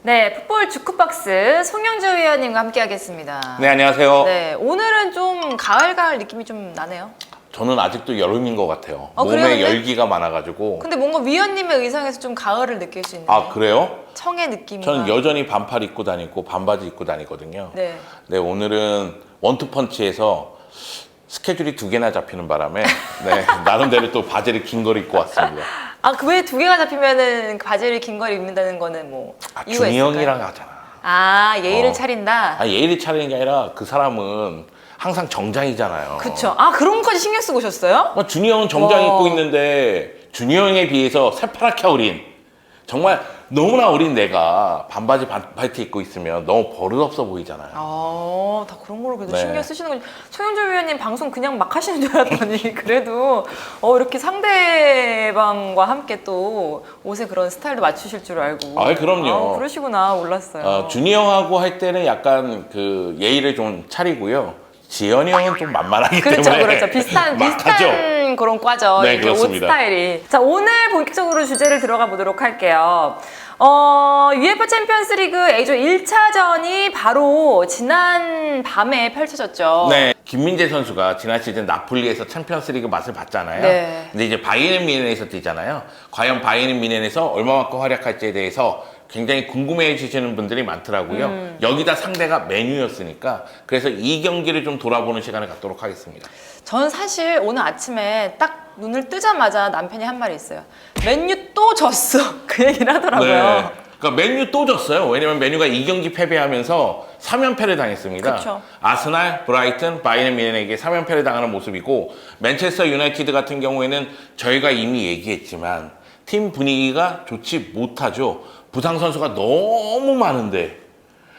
네, 풋볼 주크박스 송영주 위원님과 함께하겠습니다. 네, 안녕하세요. 네, 오늘은 좀 가을 느낌이 좀 나네요. 저는 아직도 여름인 것 같아요. 그래요, 몸에 근데? 열기가 많아가지고. 근데 뭔가 위원님의 의상에서 좀 가을을 느낄 수 있는 아, 그래요? 청의 느낌이. 저는 여전히 반팔 입고 다니고 반바지 입고 다니거든요. 네. 네, 오늘은 원투펀치에서 스케줄이 2개나 잡히는 바람에 네, 나름대로 또 바지를 긴 걸 입고 왔습니다. 아, 그 왜 2개가 잡히면은 그 바지를 긴 걸 입는다는 거는 뭐 이유가 준이 있을까요? 형이랑 하잖아. 아, 예의를 차린다. 아, 예의를 차리는 게 아니라 그 사람은 항상 정장이잖아요. 그쵸. 아, 그런 것까지 신경 쓰고 오셨어요? 준이 형은 정장 와. 입고 있는데 준이 형에 비해서 새파랗게 어린, 정말 너무나 어린 내가 반바지 반팔티 입고 있으면 너무 버릇없어 보이잖아요. 아, 다 그런 걸로 그래도 네. 신경 쓰시는 거지. 송영주 위원님 방송 그냥 막 하시는 줄 알았더니 그래도 이렇게 상대방과 함께 또 옷에 그런 스타일도 맞추실 줄 알고. 아, 그럼요. 그러시구나. 몰랐어요. 준이 형하고 할 때는 약간 그 예의를 좀 차리고요. 지현이 형은 좀 만만하기 그렇죠, 때문에 그렇죠. 비슷한 막하죠. 그런 과죠. 네, 이렇게 옷 그렇습니다. 스타일이. 자, 오늘 본격적으로 주제를 들어가 보도록 할게요. UEFA 챔피언스리그 A조 1차전이 바로 지난 밤에 펼쳐졌죠. 네, 김민재 선수가 지난 시즌 나폴리에서 챔피언스리그 맛을 봤잖아요. 네. 근데 이제 바이에른 뮌헨에서 뛰잖아요. 과연 바이에른 뮌헨에서 얼마만큼 활약할지에 대해서 굉장히 궁금해 주시는 분들이 많더라고요. 여기다 상대가 메뉴였으니까 그래서 이 경기를 좀 돌아보는 시간을 갖도록 하겠습니다. 전 사실 오늘 아침에 딱 눈을 뜨자마자 남편이 한 말이 있어요. 맨유 또 졌어. 그 얘기를 하더라고요. 그러니까 맨유 또 졌어요. 왜냐면 맨유가 2경기 패배하면서 3연패를 당했습니다. 그쵸. 아스날, 브라이튼, 바이에른 뮌헨에게 3연패를 당하는 모습이고 맨체스터 유나이티드 같은 경우에는 저희가 이미 얘기했지만 팀 분위기가 좋지 못하죠. 부상 선수가 너무 많은데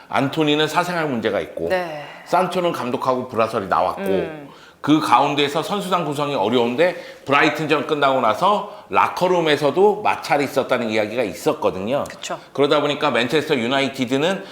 안토니는 사생활 문제가 있고 네. 산초는 감독하고 불화설이 나왔고 그 가운데서 선수단 구성이 어려운데 브라이튼전 끝나고 나서 라커룸에서도 마찰이 있었다는 이야기가 있었거든요. 그쵸. 그러다 보니까 맨체스터 유나이티드는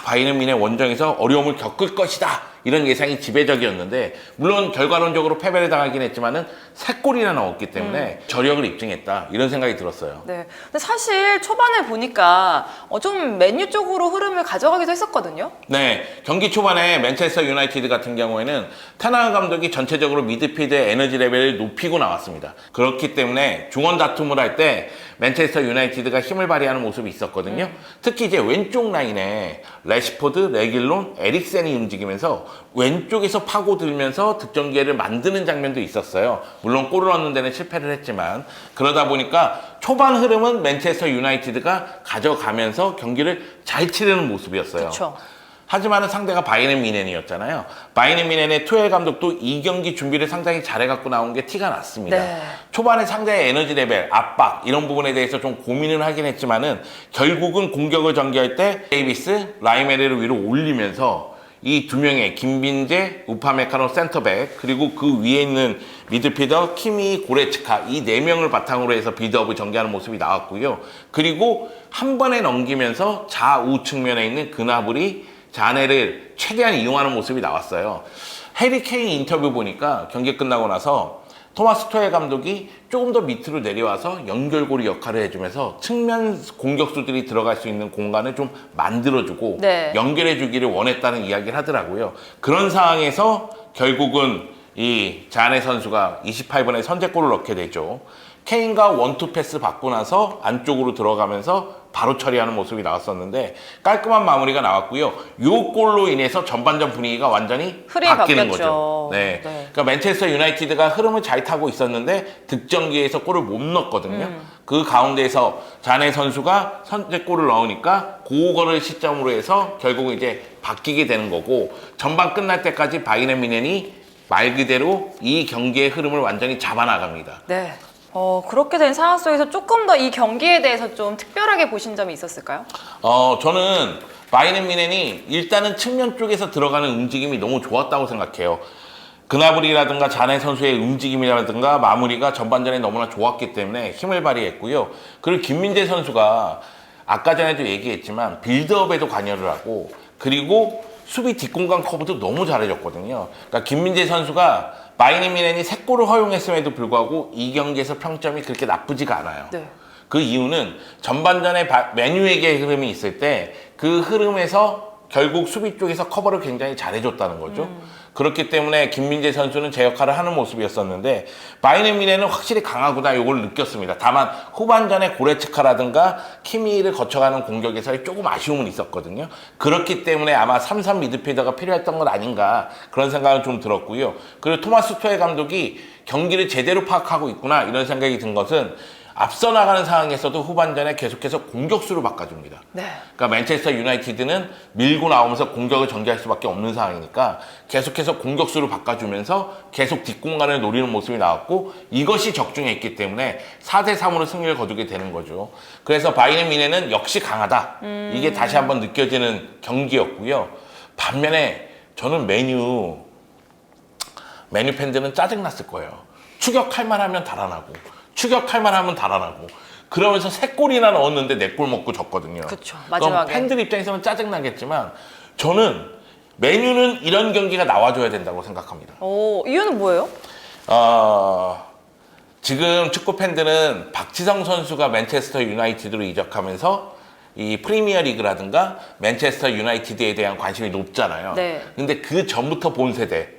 바이에른 뮌헨 원정에서 어려움을 겪을 것이다. 이런 예상이 지배적이었는데 물론 결과론적으로 패배를 당하긴 했지만은 3골이나 넣었기 때문에 저력을 입증했다. 이런 생각이 들었어요. 네. 근데 사실 초반에 보니까 좀 맨유 쪽으로 흐름을 가져가기도 했었거든요. 네, 경기 초반에 맨체스터 유나이티드 같은 경우에는 테나그 감독이 전체적으로 미드필드의 에너지 레벨을 높이고 나왔습니다. 그렇기 때문에 중원 다툼을 할 때 맨체스터 유나이티드가 힘을 발휘하는 모습이 있었거든요. 특히 이제 왼쪽 라인에 레시포드, 레길론, 에릭센이 움직이면서 왼쪽에서 파고들면서 득점 기회를 만드는 장면도 있었어요. 물론 골을 넣는 데는 실패를 했지만 그러다 보니까 초반 흐름은 맨체스터 유나이티드가 가져가면서 경기를 잘 치르는 모습이었어요. 그쵸. 하지만 상대가 바이에른 뮌헨이었잖아요. 바이에른 뮌헨의 투엘 감독도 이 경기 준비를 상당히 잘해갖고 나온 게 티가 났습니다. 네. 초반에 상대의 에너지 레벨, 압박 이런 부분에 대해서 좀 고민을 하긴 했지만은 결국은 공격을 전개할 때 데이비스, 라이메르를 위로 올리면서 이 두 명의 김빈재, 우파메카노 센터백 그리고 그 위에 있는 미드필더 키미, 고레츠카 이 4명을 바탕으로 해서 빌드업을 전개하는 모습이 나왔고요. 그리고 한 번에 넘기면서 좌우 측면에 있는 그나브리, 자네를 최대한 이용하는 모습이 나왔어요. 해리 케인 인터뷰 보니까 경기 끝나고 나서 토마스 투엘 감독이 조금 더 밑으로 내려와서 연결고리 역할을 해주면서 측면 공격수들이 들어갈 수 있는 공간을 좀 만들어주고 네. 연결해주기를 원했다는 이야기를 하더라고요. 그런 상황에서 결국은 이 자네 선수가 28번에 선제골을 넣게 되죠. 케인과 원투 패스 받고 나서 안쪽으로 들어가면서 바로 처리하는 모습이 나왔었는데 깔끔한 마무리가 나왔고요. 요 골로 인해서 전반전 분위기가 완전히 흐름이 바뀌는 바뀌었죠. 거죠. 네. 그러니까 맨체스터 유나이티드가 흐름을 잘 타고 있었는데 득점기에서 골을 못 넣었거든요. 그 가운데에서 자네 선수가 선제골을 넣으니까 그거를 시점으로 해서 결국 이제 바뀌게 되는 거고 전반 끝날 때까지 바이에른 뮌헨이 말 그대로 이 경기의 흐름을 완전히 잡아나갑니다. 네. 그렇게 된 상황 속에서 조금 더 이 경기에 대해서 좀 특별하게 보신 점이 있었을까요? 저는 바이에른 뮌헨이 일단은 측면 쪽에서 들어가는 움직임이 너무 좋았다고 생각해요. 그나브리라든가 자네 선수의 움직임이라든가 마무리가 전반전에 너무나 좋았기 때문에 힘을 발휘했고요. 그리고 김민재 선수가 아까 전에도 얘기했지만 빌드업에도 관여를 하고 그리고 수비 뒷공간 커브도 너무 잘해줬거든요. 그러니까 김민재 선수가 바이에른 뮌헨이 3골을 허용했음에도 불구하고 이 경기에서 평점이 그렇게 나쁘지가 않아요. 네. 그 이유는 전반전에 맨유에게 흐름이 있을 때 그 흐름에서 결국 수비 쪽에서 커버를 굉장히 잘해줬다는 거죠. 그렇기 때문에 김민재 선수는 제 역할을 하는 모습이었었는데 바이에른 뮌헨은 확실히 강하구나 이걸 느꼈습니다. 다만 후반전에 고레츠카라든가 키미를 거쳐가는 공격에서의 조금 아쉬움은 있었거든요. 그렇기 때문에 아마 3-3 미드필더가 필요했던 건 아닌가 그런 생각은 좀 들었고요. 그리고 토마스 투엘 감독이 경기를 제대로 파악하고 있구나 이런 생각이 든 것은 앞서 나가는 상황에서도 후반전에 계속해서 공격수를 바꿔줍니다. 네. 그러니까 맨체스터 유나이티드는 밀고 나오면서 공격을 전개할 수밖에 없는 상황이니까 계속해서 공격수를 바꿔주면서 계속 뒷공간을 노리는 모습이 나왔고 이것이 적중했기 때문에 4-3으로 승리를 거두게 되는 거죠. 그래서 바이에른 뮌헨은 역시 강하다. 이게 다시 한번 느껴지는 경기였고요. 반면에 저는 메뉴 팬들은 짜증났을 거예요. 추격할 만하면 달아나고 추격할 만하면 달아나고 그러면서 3골이나 넣었는데 4골 먹고 졌거든요. 그쵸, 그럼 마지막에. 팬들 입장에서는 짜증나겠지만 저는 메뉴는 이런 경기가 나와줘야 된다고 생각합니다. 오, 이유는 뭐예요? 지금 축구 팬들은 박지성 선수가 맨체스터 유나이티드로 이적하면서 이 프리미어 리그라든가 맨체스터 유나이티드에 대한 관심이 높잖아요. 네. 근데 그 전부터 본 세대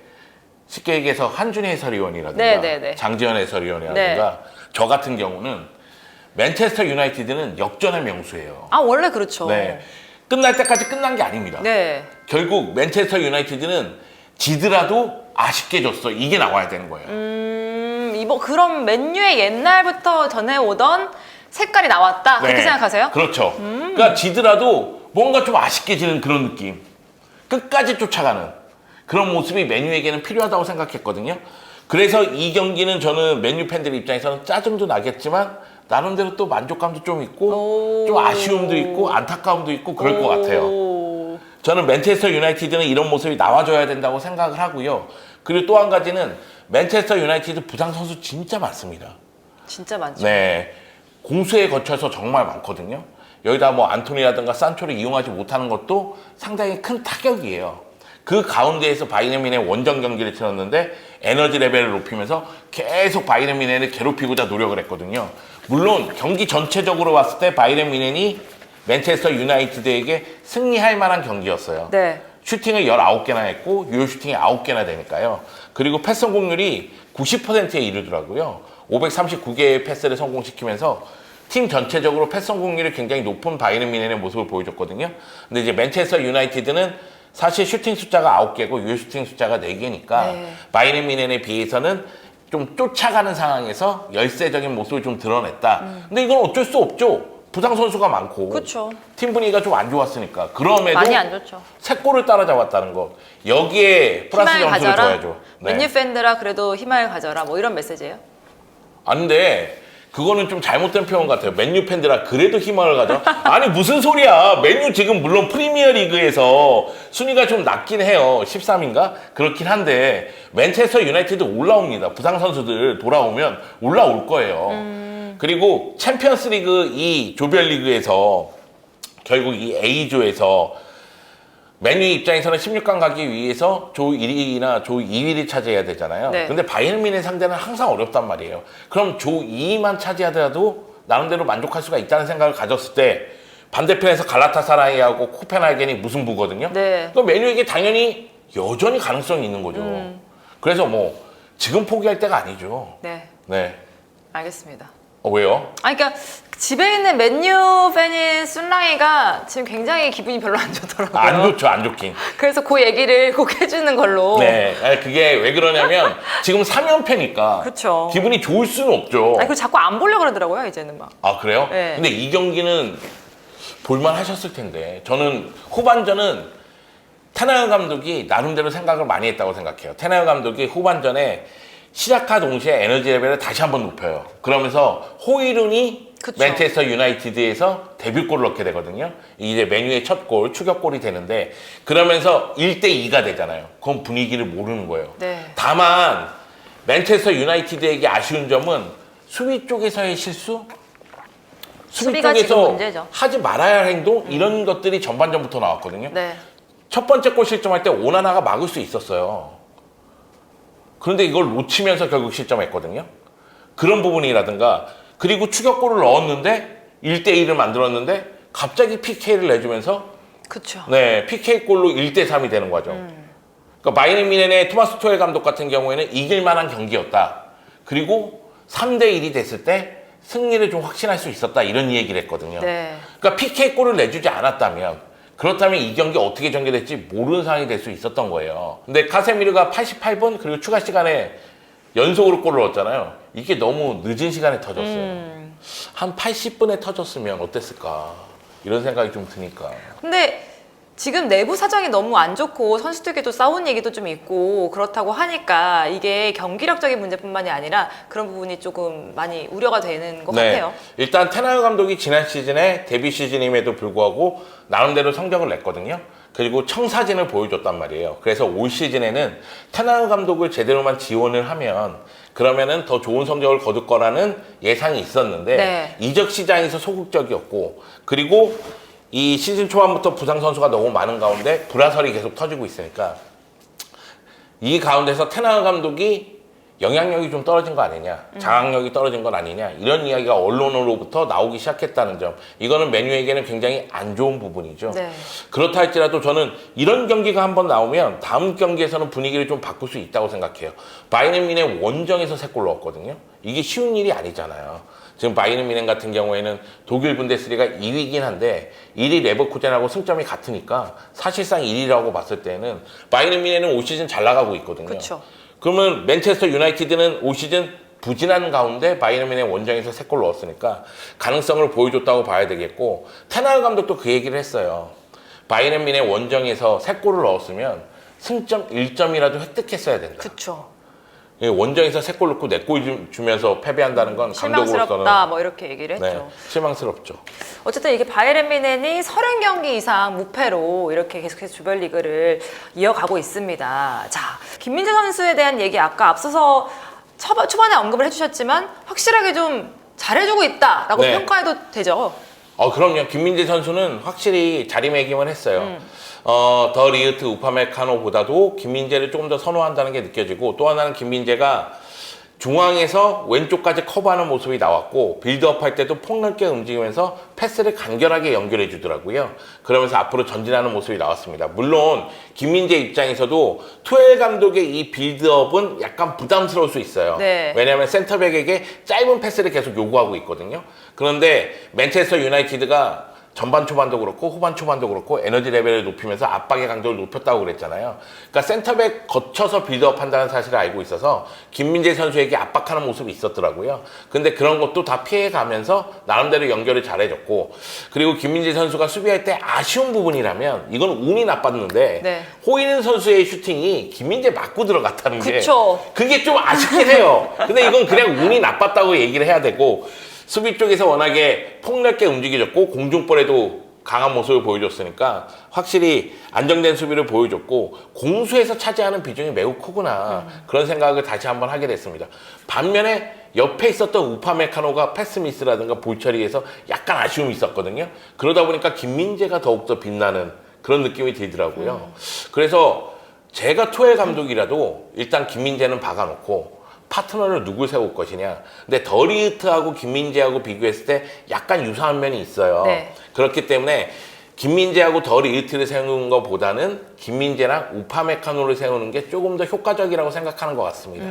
쉽게 얘기해서 한준희 해설위원이라든가 네. 장지현 해설위원이라든가 저 같은 경우는 맨체스터 유나이티드는 역전의 명수예요. 아, 원래 그렇죠. 네. 끝날 때까지 끝난 게 아닙니다. 네. 결국 맨체스터 유나이티드는 지더라도 아쉽게 졌어. 이게 나와야 되는 거예요. 그럼 맨유의 옛날부터 전해오던 색깔이 나왔다. 그렇게 네. 생각하세요? 그렇죠. 그러니까 지더라도 뭔가 좀 아쉽게 지는 그런 느낌. 끝까지 쫓아가는 그런 모습이 맨유에게는 필요하다고 생각했거든요. 그래서 이 경기는 저는 맨유 팬들 입장에서는 짜증도 나겠지만 나름대로 또 만족감도 좀 있고 좀 아쉬움도 있고 안타까움도 있고 그럴 것 같아요. 저는 맨체스터 유나이티드는 이런 모습이 나와줘야 된다고 생각을 하고요. 그리고 또 한 가지는 맨체스터 유나이티드 부상 선수 진짜 많습니다. 진짜 많죠. 네, 공수에 거쳐서 정말 많거든요. 여기다 뭐 안토니라든가 산초를 이용하지 못하는 것도 상당히 큰 타격이에요. 그 가운데에서 바이에른 뮌헨 원정 경기를 치렀는데 에너지 레벨을 높이면서 계속 바이에른 뮌헨을 괴롭히고자 노력을 했거든요. 물론 경기 전체적으로 봤을 때 바이에른 뮌헨이 맨체스터 유나이티드에게 승리할 만한 경기였어요. 네. 슈팅을 19개나 했고 유효 슈팅이 9개나 되니까요. 그리고 패스 성공률이 90%에 이르더라고요. 539개의 패스를 성공시키면서 팀 전체적으로 패스 성공률이 굉장히 높은 바이에른 뮌헨의 모습을 보여줬거든요. 근데 이제 맨체스터 유나이티드는 사실 슈팅 숫자가 9개고 유효 슈팅 숫자가 4개니까 네. 바이에른 뮌헨에 비해서는 좀 쫓아가는 상황에서 열세적인 모습을 좀 드러냈다. 근데 이건 어쩔 수 없죠. 부상 선수가 많고 그렇죠. 팀 분위기가 좀 안 좋았으니까 그럼에도 많이 안 좋죠. 3골을 따라잡았다는 거 여기에 플러스 희망을 점수를 가져라. 줘야죠. 네. 맨유 팬들아 그래도 희망을 가져라. 뭐 이런 메시지예요? 아 근데 그거는 좀 잘못된 표현 같아요. 맨유 팬들아 그래도 희망을 가져. 아니 무슨 소리야. 맨유 지금 물론 프리미어 리그에서 순위가 좀 낮긴 해요. 13인가? 그렇긴 한데 맨체스터 유나이티드 올라옵니다. 부상 선수들 돌아오면 올라올 거예요. 그리고 챔피언스 리그 이 조별리그에서 결국 이 A조에서 맨유 입장에서는 16강 가기 위해서 조 1위나 조 2위를 차지해야 되잖아요. 네. 근데 바이에른 뮌헨 상대는 항상 어렵단 말이에요. 그럼 조 2위만 차지하더라도 나름대로 만족할 수가 있다는 생각을 가졌을 때 반대편에서 갈라타사라이하고 코펜하겐이 무승부거든요. 네. 그럼 맨유에게 당연히 여전히 가능성이 있는 거죠. 그래서 뭐 지금 포기할 때가 아니죠. 네. 네. 알겠습니다. 왜요? 아니, 그러니까 집에 있는 맨유 팬인 순랑이가 지금 굉장히 기분이 별로 안 좋더라고요. 안 좋죠, 안 좋긴. 그래서 그 얘기를 꼭 해주는 걸로. 네, 아니, 그게 왜 그러냐면 지금 3연패니까 그쵸. 기분이 좋을 수는 없죠. 아니, 그 자꾸 안 보려고 그러더라고요, 이제는 막. 아 그래요? 네. 근데 이 경기는 볼만 하셨을 텐데 저는 후반전은 테나요 감독이 나름대로 생각을 많이 했다고 생각해요. 테나요 감독이 후반전에 시작과 동시에 에너지 레벨을 다시 한번 높여요. 그러면서 호이룬이 그쵸. 맨체스터 유나이티드에서 데뷔골을 넣게 되거든요. 이제 맨유의 첫 골, 추격골이 되는데 그러면서 1대2가 되잖아요. 그건 분위기를 모르는 거예요. 네. 다만 맨체스터 유나이티드에게 아쉬운 점은 수비 쪽에서의 실수? 수비 수비가 지금 쪽에서 문제죠. 하지 말아야 할 행동? 이런 것들이 전반전부터 나왔거든요. 네. 첫 번째 골 실점할 때 오나나가 막을 수 있었어요. 그런데 이걸 놓치면서 결국 실점했거든요. 그런 부분이라든가 그리고 추격골을 넣었는데 1대1을 만들었는데 갑자기 PK를 내주면서 그쵸. 네, PK골로 1대3이 되는 거죠. 그러니까 바이에른 뮌헨의 토마스 투엘 감독 같은 경우에는 이길 만한 경기였다. 그리고 3대1이 됐을 때 승리를 좀 확신할 수 있었다. 이런 얘기를 했거든요. 네. 그러니까 PK골을 내주지 않았다면 그렇다면 이 경기 어떻게 전개될지 모르는 상황이 될 수 있었던 거예요. 근데 카세미르가 88분 그리고 추가 시간에 연속으로 골을 넣었잖아요. 이게 너무 늦은 시간에 터졌어요. 한 80분에 터졌으면 어땠을까 이런 생각이 좀 드니까. 근데 지금 내부 사정이 너무 안 좋고 선수들끼리도 싸운 얘기도 좀 있고 그렇다고 하니까 이게 경기력적인 문제뿐만이 아니라 그런 부분이 조금 많이 우려가 되는 것 같아요. 일단 테나흐 감독이 지난 시즌에 데뷔 시즌임에도 불구하고 나름대로 성적을 냈거든요. 그리고 청사진을 보여줬단 말이에요. 그래서 올 시즌에는 테나흐 감독을 제대로만 지원을 하면 그러면은 더 좋은 성적을 거둘 거라는 예상이 있었는데 네. 이적 시장에서 소극적이었고 그리고 이 시즌 초반부터 부상 선수가 너무 많은 가운데 불화설이 계속 터지고 있으니까 이 가운데서 테나흐 감독이 영향력이 좀 떨어진 거 아니냐, 장악력이 떨어진 건 아니냐 이런 이야기가 언론으로부터 나오기 시작했다는 점, 이거는 맨유에게는 굉장히 안 좋은 부분이죠. 네. 그렇다 할지라도 저는 이런 경기가 한번 나오면 다음 경기에서는 분위기를 좀 바꿀 수 있다고 생각해요. 바이에른 뮌헨 원정에서 3골 넣었거든요. 이게 쉬운 일이 아니잖아요. 지금 바이에른 뮌헨 같은 경우에는 독일 분데스리가 2위긴 한데 1위 레버쿠젠하고 승점이 같으니까 사실상 1위라고 봤을 때는 바이에른 뮌헨은 올 시즌 잘 나가고 있거든요. 그렇죠. 그러면 맨체스터 유나이티드는 올 시즌 부진한 가운데 바이에른 뮌헨 원정에서 3골 넣었으니까 가능성을 보여줬다고 봐야 되겠고, 테나흐 감독도 그 얘기를 했어요. 바이에른 뮌헨 원정에서 3골을 넣었으면 승점 1점이라도 획득했어야 된다. 그렇죠. 원정에서 3골 넣고 4골 주면서 패배한다는 건 감독으로서는 실망스럽다 뭐 이렇게 얘기를 했죠. 네, 실망스럽죠. 어쨌든 이게 바이에른 뮌헨이 30경기 이상 무패로 이렇게 계속해서 조별리그를 이어가고 있습니다. 자, 김민재 선수에 대한 얘기 아까 앞서서 초반에 언급을 해주셨지만 확실하게 좀 잘해주고 있다라고 네. 평가해도 되죠. 그럼요. 김민재 선수는 확실히 자리매김을 했어요. 더 리흐트 우파메카노보다도 김민재를 조금 더 선호한다는 게 느껴지고, 또 하나는 김민재가 중앙에서 왼쪽까지 커버하는 모습이 나왔고, 빌드업 할 때도 폭넓게 움직이면서 패스를 간결하게 연결해 주더라고요. 그러면서 앞으로 전진하는 모습이 나왔습니다. 물론 김민재 입장에서도 투엘 감독의 이 빌드업은 약간 부담스러울 수 있어요. 네. 왜냐하면 센터백에게 짧은 패스를 계속 요구하고 있거든요. 그런데 맨체스터 유나이티드가 전반 초반도 그렇고 후반 초반도 그렇고 에너지 레벨을 높이면서 압박의 강도를 높였다고 그랬잖아요. 그러니까 센터백 거쳐서 빌드업 한다는 사실을 알고 있어서 김민재 선수에게 압박하는 모습이 있었더라고요. 근데 그런 것도 다 피해가면서 나름대로 연결을 잘해줬고, 그리고 김민재 선수가 수비할 때 아쉬운 부분이라면 이건 운이 나빴는데 네. 호이는 선수의 슈팅이 김민재 맞고 들어갔다는 게 그쵸. 그게 좀 아쉽긴 해요. 근데 이건 그냥 운이 나빴다고 얘기를 해야 되고, 수비 쪽에서 워낙에 폭넓게 움직여줬고 공중볼에도 강한 모습을 보여줬으니까 확실히 안정된 수비를 보여줬고, 공수에서 차지하는 비중이 매우 크구나 그런 생각을 다시 한번 하게 됐습니다. 반면에 옆에 있었던 우파메카노가 패스 미스라든가 볼 처리에서 약간 아쉬움이 있었거든요. 그러다 보니까 김민재가 더욱더 빛나는 그런 느낌이 들더라고요. 그래서 제가 투엘 감독이라도 일단 김민재는 박아놓고 파트너를 누굴 세울 것이냐. 근데 더 리흐트하고 김민재하고 비교했을 때 약간 유사한 면이 있어요. 네. 그렇기 때문에 김민재하고 더 리흐트를 세우는 것보다는 김민재랑 우파메카노를 세우는 게 조금 더 효과적이라고 생각하는 것 같습니다.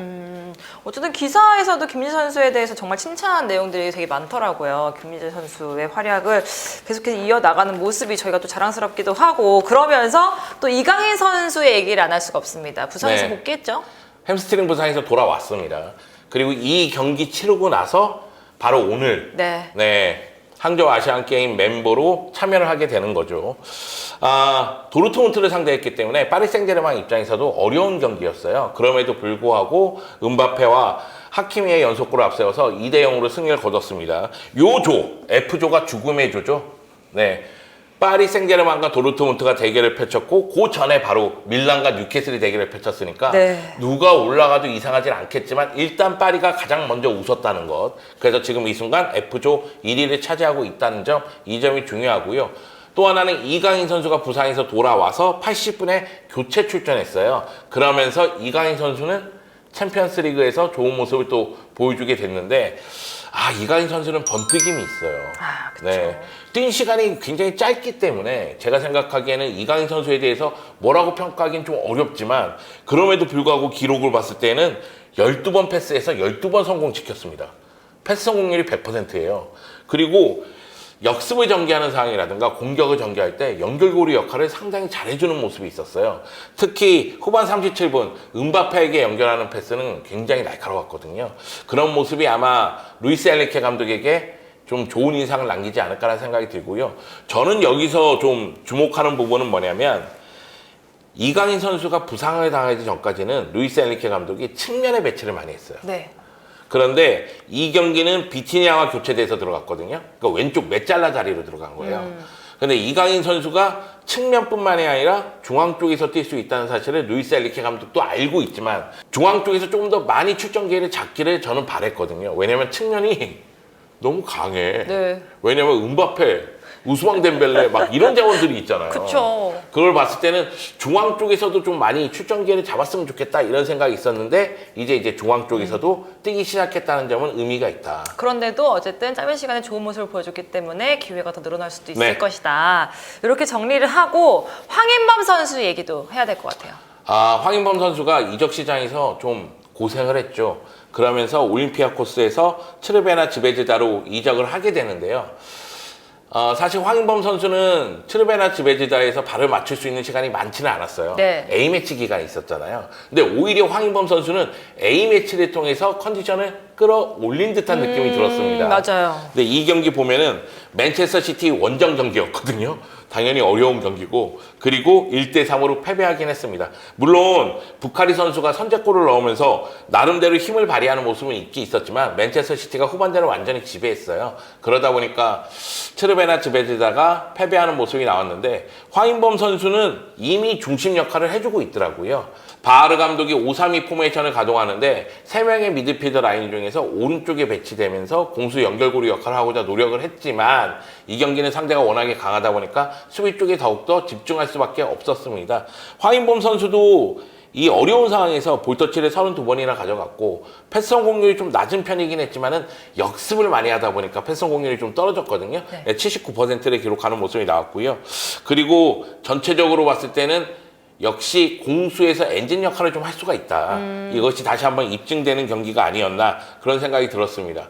어쨌든 기사에서도 김민재 선수에 대해서 정말 칭찬한 내용들이 되게 많더라고요. 김민재 선수의 활약을 계속해서 이어나가는 모습이 저희가 또 자랑스럽기도 하고, 그러면서 또 이강인 선수의 얘기를 안 할 수가 없습니다. 부상에서 네. 복귀했죠? 햄스트링 부상에서 돌아왔습니다. 그리고 이 경기 치르고 나서 바로 오늘 네. 항저우 아시안게임 멤버로 참여를 하게 되는 거죠. 도르트문트를 상대했기 때문에 파리 생제르맹 입장에서도 어려운 경기였어요. 그럼에도 불구하고 음바페와 하키미의 연속골을 앞세워서 2대0으로 승리를 거뒀습니다. 요 조, F조가 죽음의 조죠. 네. 파리 생제르맹과 도르트문트가 대결을 펼쳤고, 그 전에 바로 밀란과 뉴캐슬이 대결을 펼쳤으니까 네. 누가 올라가도 이상하진 않겠지만 일단 파리가 가장 먼저 웃었다는 것. 그래서 지금 이 순간 F조 1위를 차지하고 있다는 점, 이 점이 중요하고요. 또 하나는 이강인 선수가 부상에서 돌아와서 80분에 교체 출전했어요. 그러면서 이강인 선수는 챔피언스 리그에서 좋은 모습을 또 보여주게 됐는데 이강인 선수는 번뜩임이 있어요. 그쵸. 네, 뛴 시간이 굉장히 짧기 때문에 제가 생각하기에는 이강인 선수에 대해서 뭐라고 평가하기는 좀 어렵지만 그럼에도 불구하고 기록을 봤을 때는 12번 패스에서 12번 성공시켰습니다. 패스 성공률이 100%예요. 그리고 역습을 전개하는 상황이라든가 공격을 전개할 때 연결고리 역할을 상당히 잘해주는 모습이 있었어요. 특히 후반 37분 은바페에게 연결하는 패스는 굉장히 날카로웠거든요. 그런 모습이 아마 루이스 엔리케 감독에게 좀 좋은 인상을 남기지 않을까라는 생각이 들고요. 저는 여기서 좀 주목하는 부분은 뭐냐면 이강인 선수가 부상을 당하기 전까지는 루이스 엔리케 감독이 측면에 배치를 많이 했어요. 네. 그런데 이 경기는 비티냐와 교체돼서 들어갔거든요. 그러니까 왼쪽 메잘라 자리로 들어간 거예요. 근데 이강인 선수가 측면뿐만이 아니라 중앙 쪽에서 뛸 수 있다는 사실을 루이스 엔리케 감독도 알고 있지만 중앙 쪽에서 조금 더 많이 출전 기회를 잡기를 저는 바랬거든요. 왜냐면 측면이 너무 강해. 네. 왜냐면 은바페, 우스망 덴벨레 막 이런 자원들이 있잖아요. 그쵸. 그걸 봤을 때는 중앙 쪽에서도 좀 많이 출전 기회를 잡았으면 좋겠다 이런 생각이 있었는데 이제 중앙 쪽에서도 뛰기 시작했다는 점은 의미가 있다. 그런데도 어쨌든 짧은 시간에 좋은 모습을 보여줬기 때문에 기회가 더 늘어날 수도 있을 네. 것이다. 이렇게 정리를 하고 황인범 선수 얘기도 해야 될 것 같아요. 황인범 선수가 이적 시장에서 좀 고생을 했죠. 그러면서 올림피아코스에서 트르베나 지베즈다로 이적을 하게 되는데요. 사실 황인범 선수는 트르베나 지베즈다에서 발을 맞출 수 있는 시간이 많지는 않았어요. 네. A매치 기간이 있었잖아요. 근데 오히려 황인범 선수는 A매치를 통해서 컨디션을 끌어올린 듯한 느낌이 들었습니다. 맞아요. 근데 이 경기 보면은 맨체스터 시티 원정 경기였거든요. 당연히 어려운 경기고 그리고 1대3으로 패배하긴 했습니다. 물론 부카리 선수가 선제골을 넣으면서 나름대로 힘을 발휘하는 모습은 있긴 있었지만 맨체스터 시티가 후반전을 완전히 지배했어요. 그러다 보니까 트르베나 지베즈다가 패배하는 모습이 나왔는데 황인범 선수는 이미 중심 역할을 해주고 있더라고요. 바하르 감독이 5-3-2 포메이션을 가동하는데 3명의 미드필더 라인 중에서 오른쪽에 배치되면서 공수 연결고리 역할을 하고자 노력을 했지만 이 경기는 상대가 워낙에 강하다 보니까 수비 쪽에 더욱더 집중할 수밖에 없었습니다. 황인범 선수도 이 어려운 상황에서 볼터치를 32번이나 가져갔고 패스 성공률이 좀 낮은 편이긴 했지만은 역습을 많이 하다 보니까 패스 성공률이 좀 떨어졌거든요. 네. 79%를 기록하는 모습이 나왔고요. 그리고 전체적으로 봤을 때는 역시 공수에서 엔진 역할을 좀 할 수가 있다. 이것이 다시 한번 입증되는 경기가 아니었나 그런 생각이 들었습니다.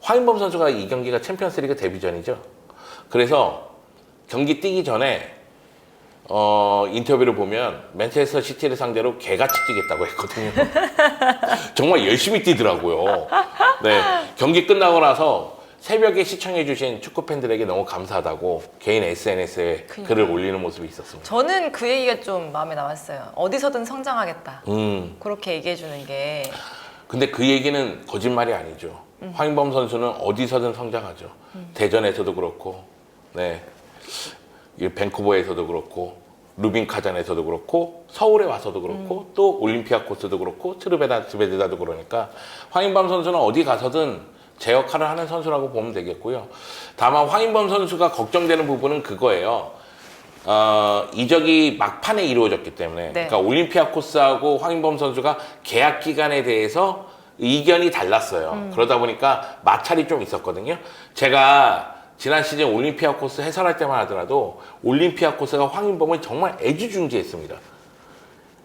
황인범 선수가 이 경기가 챔피언스리그 데뷔전이죠. 그래서 경기 뛰기 전에 인터뷰를 보면 맨체스터 시티를 상대로 개같이 뛰겠다고 했거든요. 정말 열심히 뛰더라고요. 네, 경기 끝나고 나서 새벽에 시청해주신 축구 팬들에게 너무 감사하다고 개인 SNS에 글을 올리는 모습이 있었습니다. 저는 그 얘기가 좀 마음에 남았어요. 어디서든 성장하겠다. 그렇게 얘기해주는 게. 근데 그 얘기는 거짓말이 아니죠. 황인범 선수는 어디서든 성장하죠. 대전에서도 그렇고, 네, 이 밴쿠버에서도 그렇고, 루빈카잔에서도 그렇고, 서울에 와서도 그렇고, 또 올림피아코스도 그렇고, 트르베나 지베즈다도 그러니까 황인범 선수는 어디 가서든 제 역할을 하는 선수라고 보면 되겠고요. 다만 황인범 선수가 걱정되는 부분은 그거예요. 이적이 막판에 이루어졌기 때문에 네. 그러니까 올림피아코스하고 황인범 선수가 계약 기간에 대해서 의견이 달랐어요. 그러다 보니까 마찰이 좀 있었거든요. 제가 지난 시즌 올림피아코스 해설할 때만 하더라도 올림피아코스가 황인범을 정말 애지중지했습니다.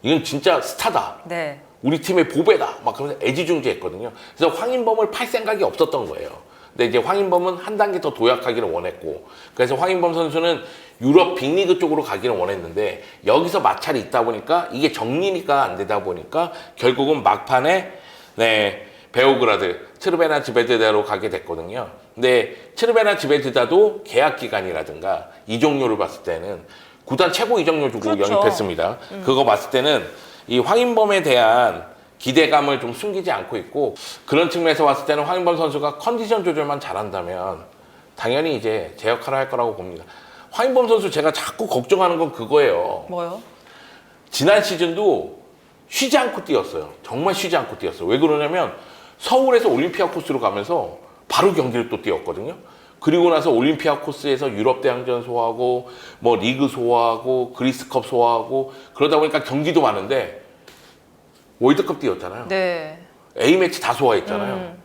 이건 진짜 스타다. 네. 우리 팀의 보배다. 막 그러면서 애지중지했거든요. 그래서 황인범을 팔 생각이 없었던 거예요. 근데 이제 황인범은 한 단계 더 도약하기를 원했고, 그래서 황인범 선수는 유럽 빅리그 쪽으로 가기를 원했는데 여기서 마찰이 있다 보니까 이게 정리가 안 되다 보니까 결국은 막판에 베오그라드 트르베나 지베즈다로 가게 됐거든요. 근데 트르베나 지베즈다도 계약 기간이라든가 이적료를 봤을 때는 구단 최고 이적료 주고 그렇죠. 영입했습니다. 그거 봤을 때는 이 황인범에 대한 기대감을 좀 숨기지 않고 있고 그런 측면에서 봤을 때는 황인범 선수가 컨디션 조절만 잘한다면 당연히 이제 제 역할을 할 거라고 봅니다. 황인범 선수 제가 자꾸 걱정하는 건 그거예요. 뭐요? 지난 시즌도 쉬지 않고 뛰었어요. 정말 쉬지 않고 뛰었어요. 왜 그러냐면 서울에서 올림피아코스로 가면서 바로 경기를 또 뛰었거든요. 그리고 나서 올림피아코스에서 유럽 대항전 소화하고 뭐 리그 소화하고 그리스컵 소화하고 그러다 보니까 경기도 많은데 월드컵 뛰었잖아요. 네. A매치 다 소화했잖아요.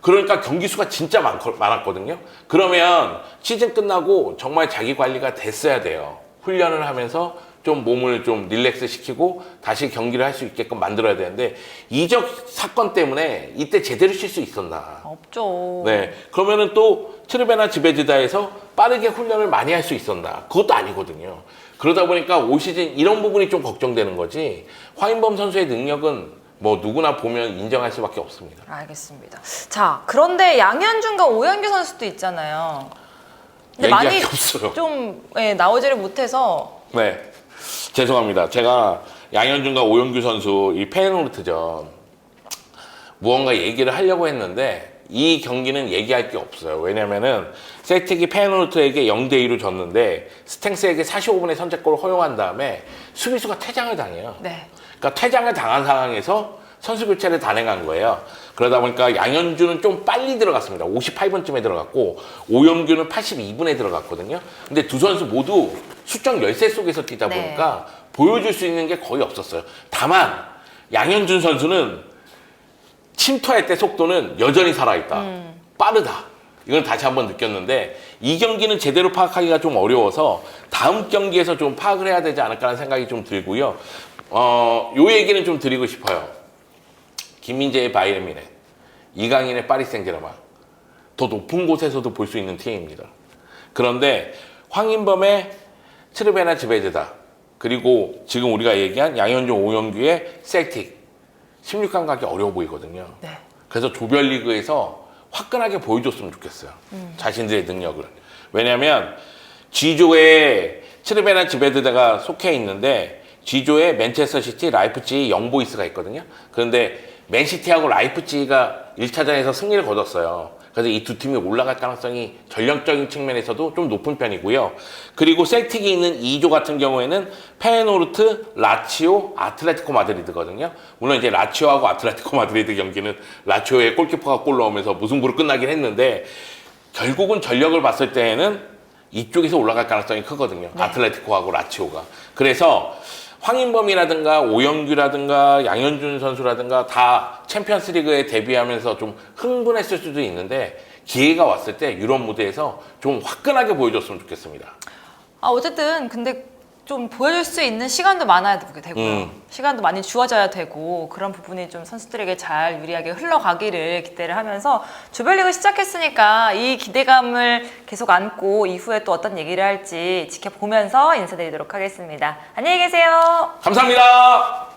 그러니까 경기 수가 진짜 많았거든요. 그러면 시즌 끝나고 정말 자기 관리가 됐어야 돼요. 훈련을 하면서 좀 몸을 좀 릴렉스 시키고 다시 경기를 할 수 있게끔 만들어야 되는데 이적 사건 때문에 이때 제대로 쉴 수 있었나? 없죠. 네. 그러면은 또 트르베나 지베즈다에서 빠르게 훈련을 많이 할 수 있었나? 그것도 아니거든요. 그러다 보니까 올 시즌 이런 부분이 좀 걱정되는 거지. 황인범 선수의 능력은 뭐 누구나 보면 인정할 수밖에 없습니다. 알겠습니다. 자, 그런데 양현준과 오영규 선수도 있잖아요. 근데 얘기할 많이 게 없어요. 좀 나오지를 못해서 네. 죄송합니다. 제가 양현준과 오영규 선수 이 페이노르트전 무언가 얘기를 하려고 했는데 이 경기는 얘기할 게 없어요. 왜냐면은 셀틱이 페이노르트에게 0대2로 졌는데 스탱스에게 45분의 선제골을 허용한 다음에 수비수가 퇴장을 당해요. 네. 그러니까 퇴장을 당한 상황에서 선수 교체를 단행한 거예요. 그러다 보니까 양현준은 좀 빨리 들어갔습니다. 58분쯤에 들어갔고 오영규는 82분에 들어갔거든요. 근데 두 선수 모두 수적 열세 속에서 뛰다 네. 보니까 보여줄 수 있는 게 거의 없었어요. 다만 양현준 선수는 침투할 때 속도는 여전히 살아있다. 빠르다. 이건 다시 한번 느꼈는데 이 경기는 제대로 파악하기가 좀 어려워서 다음 경기에서 좀 파악을 해야 되지 않을까라는 생각이 좀 들고요. 요 얘기는 좀 드리고 싶어요. 김민재의 바이에른 뮌헨, 이강인의 파리 생제르맹, 더 높은 곳에서도 볼 수 있는 팀입니다. 그런데 황인범의 트르베나 지베즈다, 그리고 지금 우리가 얘기한 양현종, 오영규의 셀틱 16강 가기 어려워 보이거든요. 네. 그래서 조별리그에서 화끈하게 보여줬으면 좋겠어요. 자신들의 능력을. 왜냐하면 G조에 트르베나 지베즈다가 속해 있는데 G조에 맨체스터 시티, 라이프치히, 영보이스가 있거든요. 그런데 맨시티하고 라이프치히가 1차전에서 승리를 거뒀어요. 그래서 이 두 팀이 올라갈 가능성이 전력적인 측면에서도 좀 높은 편이고요. 그리고 셀틱이 있는 2조 같은 경우에는 페노르트, 라치오, 아틀레티코 마드리드거든요. 물론 이제 라치오하고 아틀레티코 마드리드 경기는 라치오의 골키퍼가 골 넣으면서 무승부로 끝나긴 했는데 결국은 전력을 봤을 때에는 이쪽에서 올라갈 가능성이 크거든요. 네. 아틀레티코하고 라치오가. 그래서 황인범이라든가 오영규라든가 양현준 선수라든가 다 챔피언스 리그에 데뷔하면서 좀 흥분했을 수도 있는데 기회가 왔을 때 유럽 무대에서 좀 화끈하게 보여줬으면 좋겠습니다. 어쨌든 근데 좀 보여줄 수 있는 시간도 많아야 되고요. 시간도 많이 주어져야 되고 그런 부분이 좀 선수들에게 잘 유리하게 흘러가기를 기대를 하면서 조별리그 시작했으니까 이 기대감을 계속 안고 이후에 또 어떤 얘기를 할지 지켜보면서 인사드리도록 하겠습니다. 안녕히 계세요. 감사합니다.